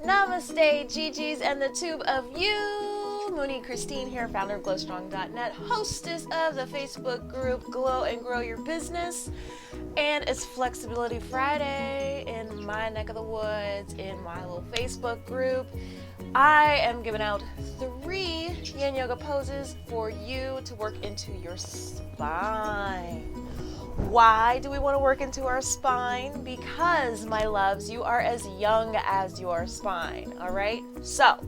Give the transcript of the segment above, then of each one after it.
Namaste, Gigi's and the tube of you. Mooney Christine here, founder of glowstrong.net, hostess of the Facebook group Glow and Grow Your Business. And it's Flexibility Friday in my neck of the woods, in my little Facebook group. I am giving out 3 Yin Yoga poses for you to work into your spine. Why do we want to work into our spine? Because, my loves, you are as young as your spine, all right? So,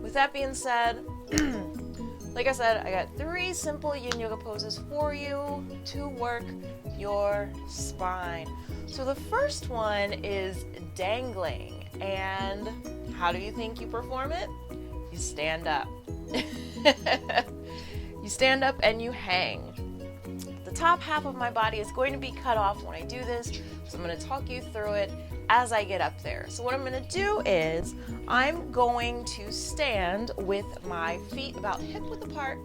with that being said, like I said, I got 3 simple Yin Yoga poses for you to work your spine. So the first one is dangling. And how do you think you perform it? You stand up. You stand up and you hang. The top half of my body is going to be cut off when I do this, so I'm going to talk you through it as I get up there. So what I'm going to do is I'm going to stand with my feet about hip width apart.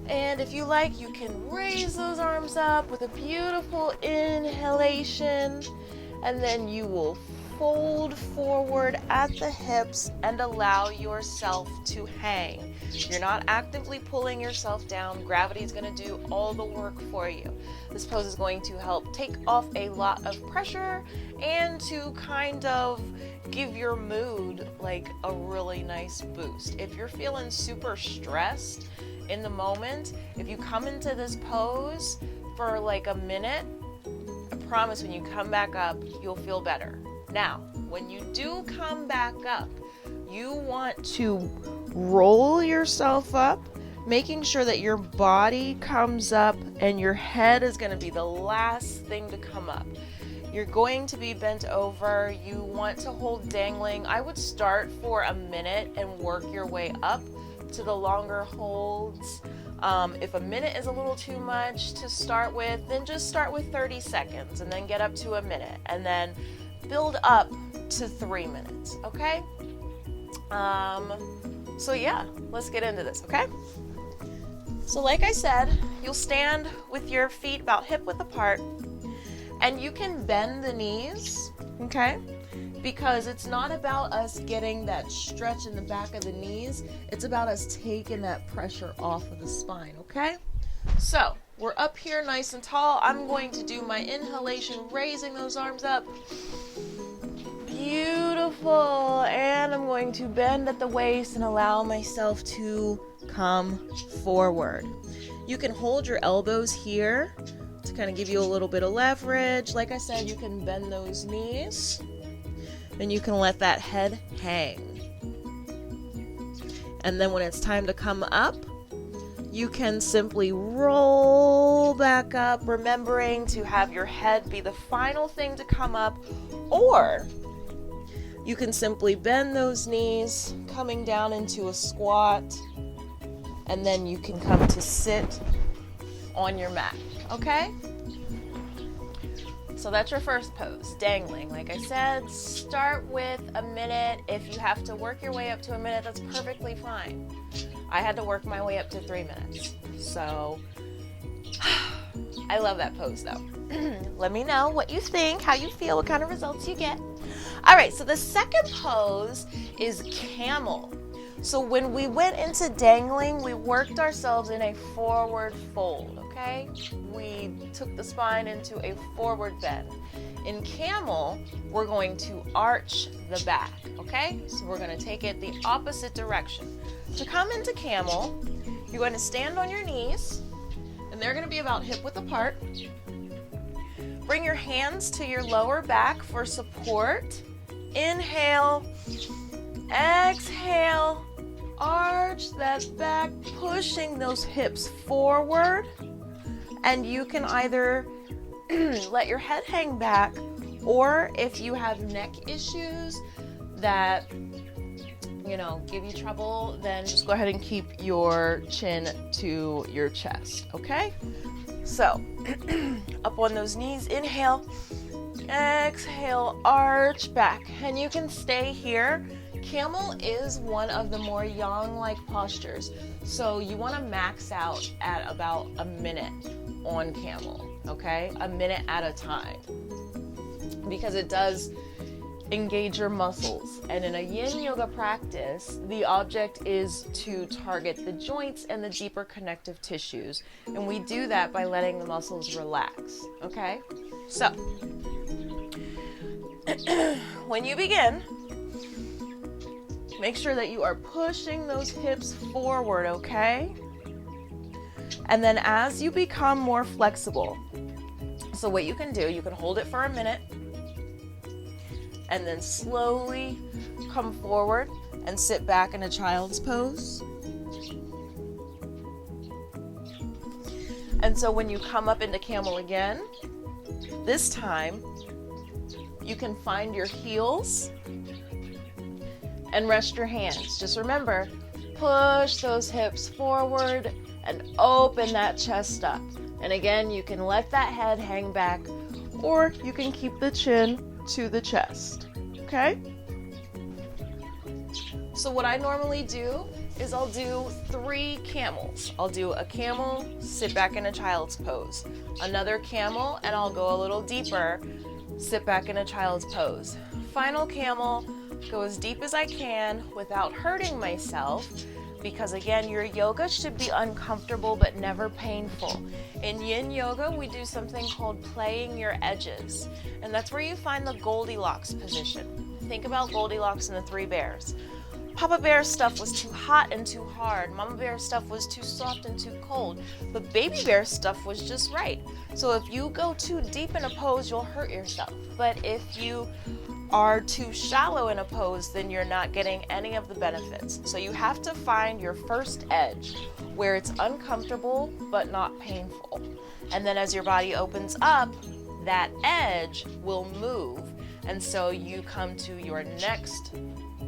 And if you like, you can raise those arms up with a beautiful inhalation, and then you will fold forward at the hips and allow yourself to hang. You're not actively pulling yourself down. Gravity is going to do all the work for you. This pose is going to help take off a lot of pressure and to kind of give your mood like a really nice boost. If you're feeling super stressed in the moment, if you come into this pose for like a minute, I promise when you come back up, you'll feel better. Now, when you do come back up, you want to roll yourself up, making sure that your body comes up and your head is going to be the last thing to come up. You're going to be bent over. You want to hold dangling. I would start for a minute and work your way up to the longer holds. If a minute is a little too much to start with, then just start with 30 seconds and then get up to a minute and then build up to 3 minutes, okay? So yeah, let's get into this, okay? So like I said, you'll stand with your feet about hip width apart, and you can bend the knees, okay? Because it's not about us getting that stretch in the back of the knees, it's about us taking that pressure off of the spine, okay? So, we're up here nice and tall. I'm going to do my inhalation, raising those arms up. Beautiful. And I'm going to bend at the waist and allow myself to come forward. You can hold your elbows here to kind of give you a little bit of leverage. Like I said, you can bend those knees and you can let that head hang. And then when it's time to come up, you can simply roll back up, remembering to have your head be the final thing to come up, or you can simply bend those knees, coming down into a squat, and then you can come to sit on your mat, okay? So that's your first pose, dangling. Like I said, start with a minute. If you have to work your way up to a minute, that's perfectly fine. I had to work my way up to 3 minutes. So, I love that pose though. Let me know what you think, how you feel, what kind of results you get. All right, so the second pose is camel. So when we went into dangling, we worked ourselves in a forward fold, okay? We took the spine into a forward bend. In camel, we're going to arch the back, okay? So we're going to take it the opposite direction. To come into camel, you're going to stand on your knees, and they're going to be about hip width apart. Bring your hands to your lower back for support. Inhale, exhale, arch that back, pushing those hips forward. And you can either let your head hang back, or if you have neck issues that give you trouble, then just go ahead and keep your chin to your chest, okay? So, up on those knees, inhale, exhale, arch back, and you can stay here. Camel is one of the more yang-like postures, so you want to max out at about a minute on camel, okay? A minute at a time, because it does engage your muscles. And in a Yin Yoga practice, the object is to target the joints and the deeper connective tissues. And we do that by letting the muscles relax, okay? So, when you begin, make sure that you are pushing those hips forward, okay? And then as you become more flexible, so what you can do, you can hold it for a minute, and then slowly come forward and sit back in a child's pose. And so when you come up into camel again, this time you can find your heels and rest your hands. Just remember, push those hips forward and open that chest up. And again, you can let that head hang back, or you can keep the chin to the chest, okay? So what I normally do is I'll do 3 camels. I'll do a camel, sit back in a child's pose. Another camel, and I'll go a little deeper, sit back in a child's pose. Final camel, go as deep as I can without hurting myself, because again, your yoga should be uncomfortable but never painful. In Yin Yoga, we do something called playing your edges, and that's where you find the Goldilocks position. Think about Goldilocks and the 3 bears. Papa Bear's stuff was too hot and too hard. Mama Bear's stuff was too soft and too cold. But Baby Bear's stuff was just right. So if you go too deep in a pose, you'll hurt yourself. But if you are too shallow in a pose, then you're not getting any of the benefits. So you have to find your first edge where it's uncomfortable but not painful. And then as your body opens up, that edge will move. And so you come to your next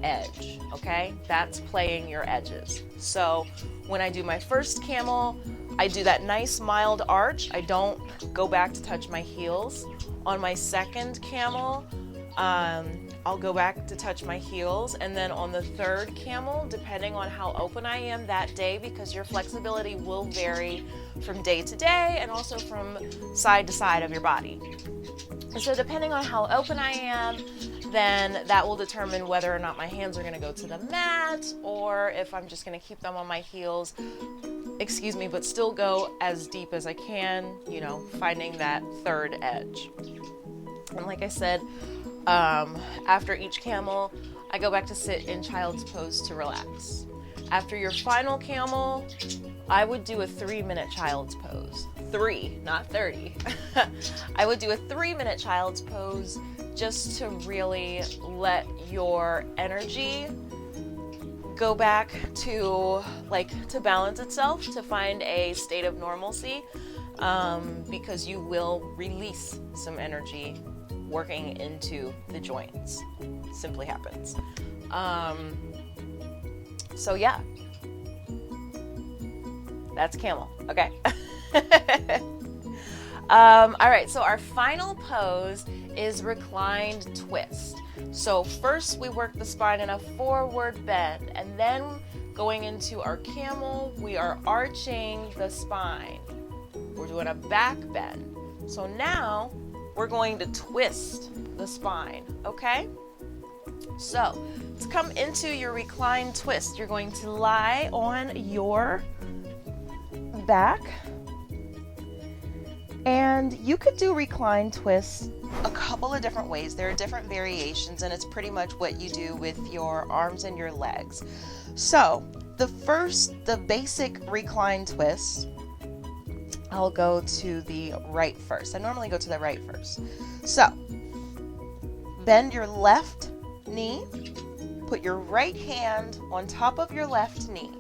edge, okay? That's playing your edges. So when I do my first camel, I do that nice mild arch. I don't go back to touch my heels. On my second camel, I'll go back to touch my heels, and then on the third camel, depending on how open I am that day, because your flexibility will vary from day to day and also from side to side of your body. And so depending on how open I am, then that will determine whether or not my hands are going to go to the mat, or if I'm just going to keep them on my heels, but still go as deep as I can, finding that third edge. And like I said, after each camel, I go back to sit in child's pose to relax. After your final camel, I would do a 3-minute child's pose. 3, not 30. I would do a 3-minute child's pose just to really let your energy go back to balance itself, to find a state of normalcy, because you will release some energy working into the joints. Simply happens. So yeah, that's camel. Okay. All right, so our final pose is reclined twist. So first we work the spine in a forward bend, and then going into our camel, we are arching the spine. We're doing a back bend. So now we're going to twist the spine, okay? So to come into your reclined twist, you're going to lie on your back, and you could do reclined twists a couple of different ways. There are different variations, and it's pretty much what you do with your arms and your legs. So the basic reclined twist, I'll go to the right first. I normally go to the right first. So bend your left knee, put your right hand on top of your left knee,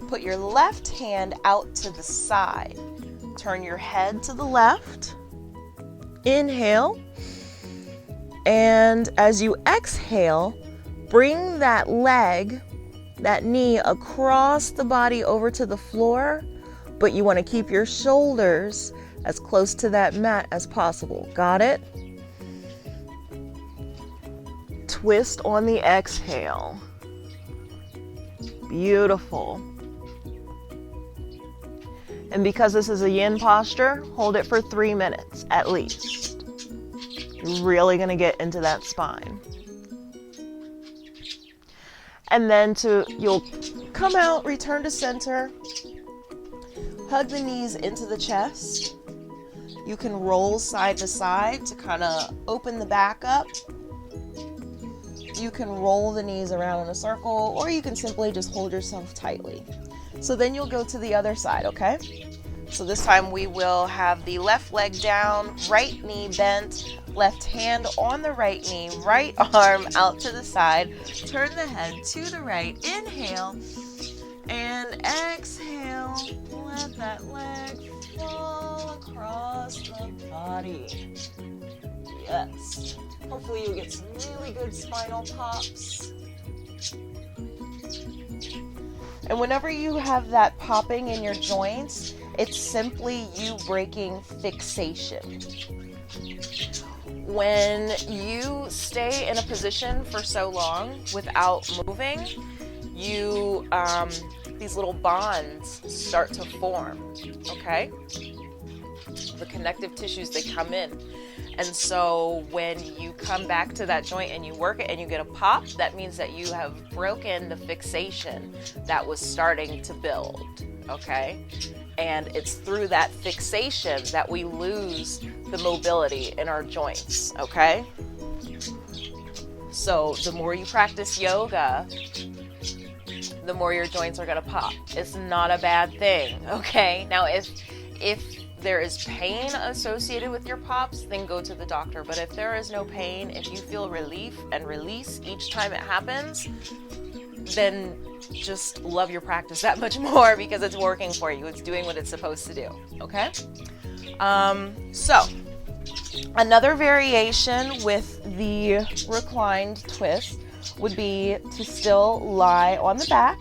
put your left hand out to the side, turn your head to the left, inhale, and as you exhale, bring that knee across the body over to the floor, but you want to keep your shoulders as close to that mat as possible. Got it? Twist on the exhale. Beautiful. And because this is a yin posture, hold it for 3 minutes at least. You're really going to get into that spine. And then you'll come out, return to center, hug the knees into the chest. You can roll side to side to kind of open the back up. You can roll the knees around in a circle, or you can simply just hold yourself tightly. So then you'll go to the other side, okay? So this time we will have the left leg down, right knee bent, left hand on the right knee, right arm out to the side. Turn the head to the right. Inhale and exhale. Let that leg fall across the body. Yes. Hopefully you get some really good spinal pops. And whenever you have that popping in your joints, it's simply you breaking fixation. When you stay in a position for so long without moving, these little bonds start to form, okay? The connective tissues, they come in. And so when you come back to that joint and you work it and you get a pop, that means that you have broken the fixation that was starting to build, okay? And it's through that fixation that we lose the mobility in our joints, okay? So the more you practice yoga, the more your joints are gonna pop. It's not a bad thing, okay? Now, if there is pain associated with your pops, then go to the doctor. But if there is no pain, if you feel relief and release each time it happens, then just love your practice that much more because it's working for you. It's doing what it's supposed to do, okay? So, another variation with the reclined twist would be to still lie on the back,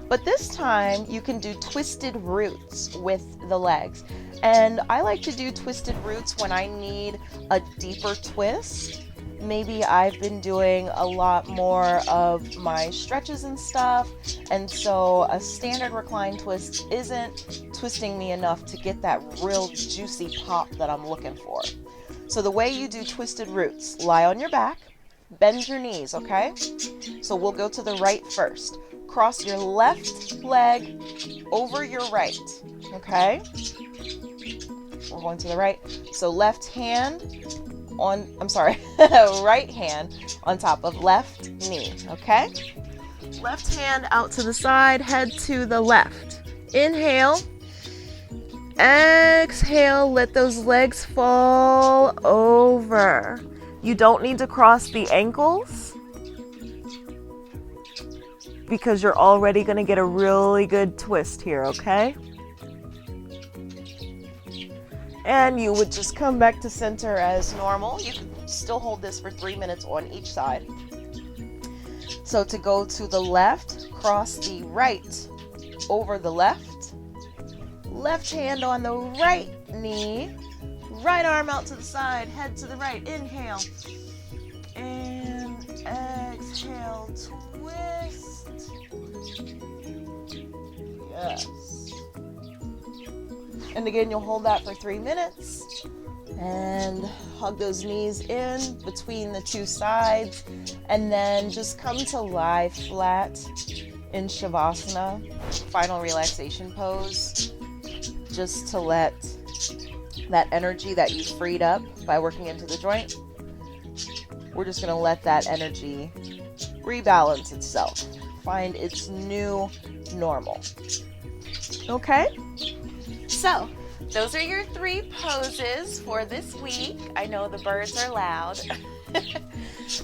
but this time you can do twisted roots with the legs. And I like to do twisted roots when I need a deeper twist. Maybe I've been doing a lot more of my stretches and stuff, and so a standard reclined twist isn't twisting me enough to get that real juicy pop that I'm looking for. So the way you do twisted roots, lie on your back, bend your knees, okay? So we'll go to the right first. Cross your left leg over your right, okay? We're going to the right. So right hand on top of left knee, okay? Left hand out to the side, head to the left. Inhale, exhale, let those legs fall over. You don't need to cross the ankles because you're already going to get a really good twist here, okay? And you would just come back to center as normal. You can still hold this for 3 minutes on each side. So to go to the left, cross the right over the left. Left hand on the right knee. Right arm out to the side, head to the right. Inhale. And exhale, twist. Yes. And again, you'll hold that for 3 minutes and hug those knees in between the two sides, and then just come to lie flat in Shavasana, final relaxation pose, just to let that energy that you freed up by working into the joint, we're just going to let that energy rebalance itself, find its new normal. Okay? So, those are your 3 poses for this week. I know the birds are loud.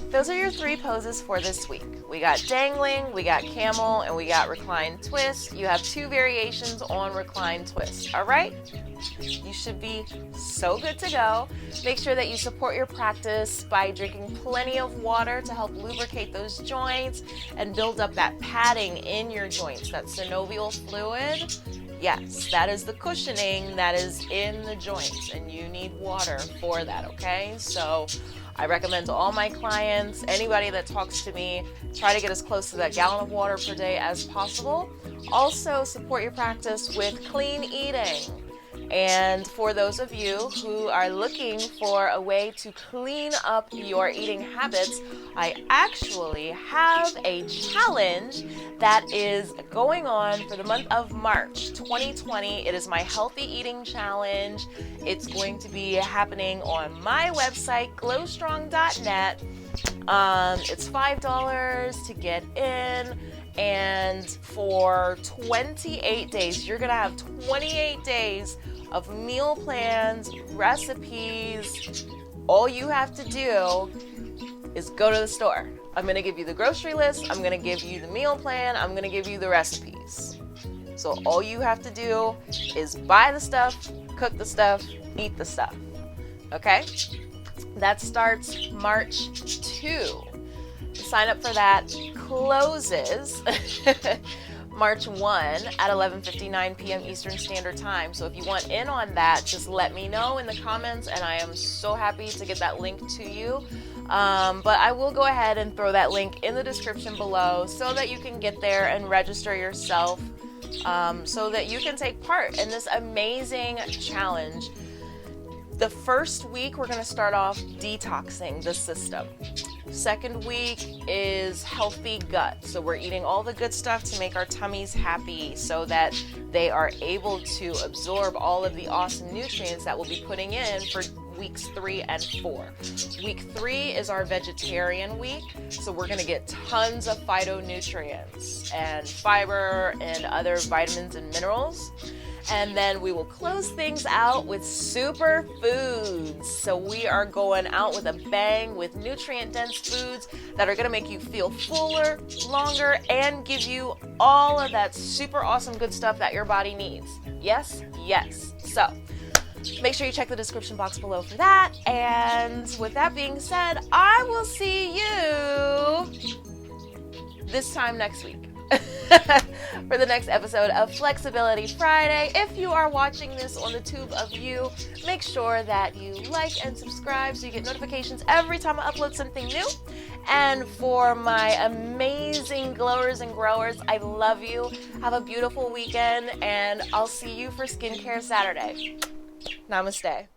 Those are your 3 poses for this week. We got Dangling, we got Camel, and we got Reclined Twist. You have 2 variations on Reclined Twist, all right? You should be so good to go. Make sure that you support your practice by drinking plenty of water to help lubricate those joints and build up that padding in your joints, that synovial fluid. Yes, that is the cushioning that is in the joints, and you need water for that, okay? So I recommend to all my clients, anybody that talks to me, try to get as close to that gallon of water per day as possible. Also, support your practice with clean eating And for those of you who are looking for a way to clean up your eating habits, I actually have a challenge that is going on for the month of March 2020. It is my Healthy Eating Challenge. It's going to be happening on my website, glowstrong.net. It's $5 to get in. And for 28 days, you're going to have 28 days of meal plans, recipes. All you have to do is go to the store. I'm going to give you the grocery list. I'm going to give you the meal plan. I'm going to give you the recipes. So all you have to do is buy the stuff, cook the stuff, eat the stuff. Okay? That starts March 2. Sign up for that closes March 1 at 11:59 p.m. Eastern Standard Time. So if you want in on that, just let me know in the comments, and I am so happy to get that link to you. But I will go ahead and throw that link in the description below so that you can get there and register yourself, so that you can take part in this amazing challenge. The first week, we're going to start off detoxing the system. Second week is healthy gut. So we're eating all the good stuff to make our tummies happy so that they are able to absorb all of the awesome nutrients that we'll be putting in for weeks 3 and 4. Week 3 is our vegetarian week. So we're going to get tons of phytonutrients and fiber and other vitamins and minerals. And then we will close things out with superfoods. So we are going out with a bang with nutrient-dense foods that are going to make you feel fuller, longer, and give you all of that super awesome good stuff that your body needs. Yes? Yes. So make sure you check the description box below for that. And with that being said, I will see you this time next week for the next episode of Flexibility Friday. If you are watching this on the tube of you, make sure that you like and subscribe so you get notifications every time I upload something new. And for my amazing glowers and growers, I love you. Have a beautiful weekend, and I'll see you for Skincare Saturday. Namaste.